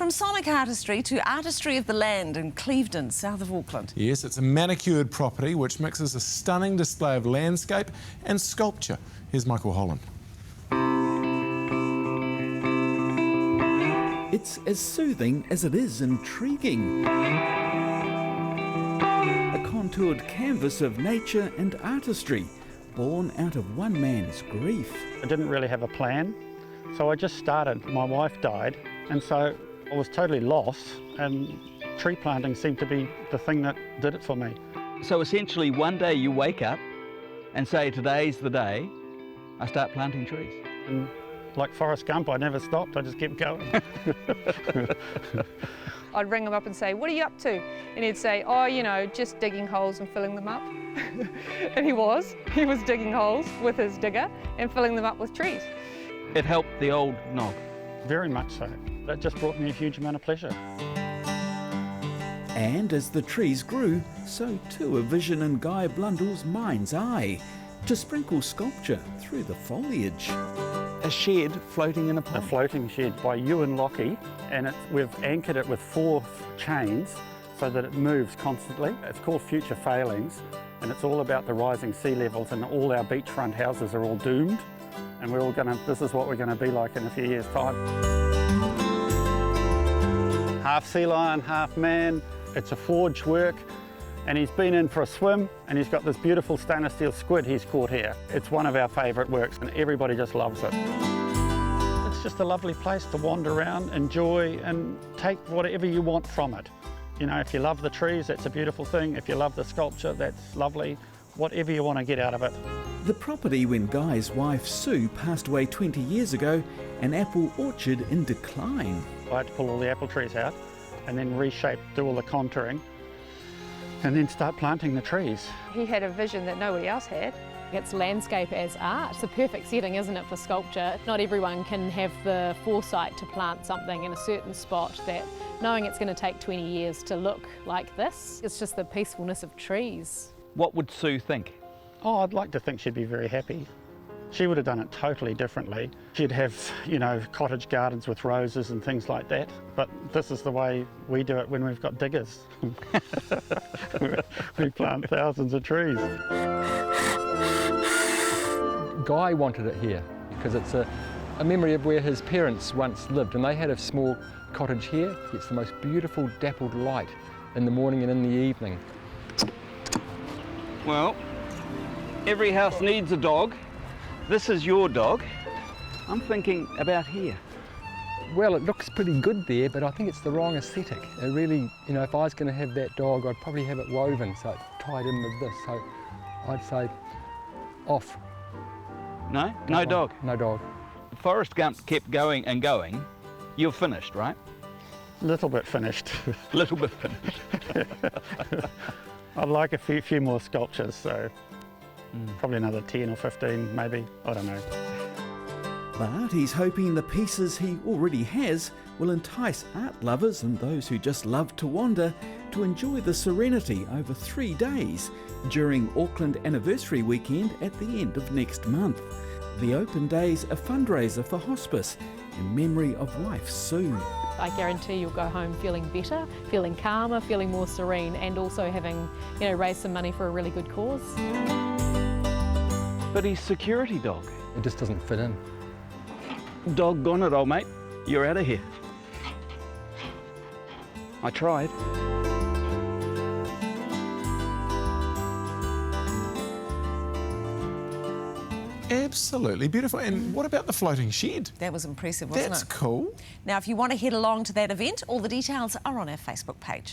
From sonic artistry to artistry of the land in Clevedon, south of Auckland. Yes, it's a manicured property which mixes a stunning display of landscape and sculpture. Here's Michael Holland. It's as soothing as it is intriguing. A contoured canvas of nature and artistry, born out of one man's grief. I didn't really have a plan, so I just started. My wife died, and so I was totally lost, and tree planting seemed to be the thing that did it for me. So essentially one day you wake up and say, today's the day I start planting trees. And like Forrest Gump, I never stopped, I just kept going. I'd ring him up and say, what are you up to? And he'd say, oh, you know, just digging holes and filling them up. And he was digging holes with his digger and filling them up with trees. It helped the old nog. Very much so. That just brought me a huge amount of pleasure. And as the trees grew, so too a vision in Guy Blundell's mind's eye, to sprinkle sculpture through the foliage. A shed floating in a A pond. floating shed by Ewan Lockie, and we've anchored it with 4 chains so that it moves constantly. It's called Future Failings, and it's all about the rising sea levels, and all our beachfront houses are all doomed, and this is what we're going to be like in a few years' time. Half sea lion, half man. It's a forge work, and he's been in for a swim, and he's got this beautiful stainless steel squid he's caught here. It's one of our favourite works, and everybody just loves it. It's just a lovely place to wander around, enjoy, and take whatever you want from it. You know, if you love the trees, that's a beautiful thing. If you love the sculpture, that's lovely. Whatever you want to get out of it. The property, when Guy's wife Sue passed away 20 years ago, an apple orchard in decline. I had to pull all the apple trees out and then reshape, do all the contouring, and then start planting the trees. He had a vision that nobody else had. It's landscape as art. It's a perfect setting, isn't it, for sculpture? Not everyone can have the foresight to plant something in a certain spot that, knowing it's going to take 20 years to look like this, it's just the peacefulness of trees. What would Sue think? Oh, I'd like to think she'd be very happy. She would have done it totally differently. She'd have, you know, cottage gardens with roses and things like that. But this is the way we do it when we've got diggers. We plant thousands of trees. Guy wanted it here because it's a memory of where his parents once lived, and they had a small cottage here. It's the most beautiful dappled light in the morning and in the evening. Well, every house needs a dog. This is your dog. I'm thinking about here. Well, it looks pretty good there, but I think it's the wrong aesthetic. It really, you know, if I was going to have that dog, I'd probably have it woven, so it's tied in with this. So I'd say off. No? No dog? No dog. Forrest Gump kept going and going. You're finished, right? Little bit finished. Little bit finished. I'd like a few more sculptures, so probably another 10 or 15 maybe, I don't know. But he's hoping the pieces he already has will entice art lovers and those who just love to wander to enjoy the serenity over 3 days during Auckland Anniversary Weekend at the end of next month. The open day's a fundraiser for hospice in memory of wife Sue. I guarantee you'll go home feeling better, feeling calmer, feeling more serene, and also having, you know, raised some money for a really good cause. But he's security dog. It just doesn't fit in. Doggone it, old mate. You're out of here. I tried. Absolutely beautiful. And what about the floating shed? That was impressive, wasn't it? That's cool. Now, if you want to head along to that event, all the details are on our Facebook page.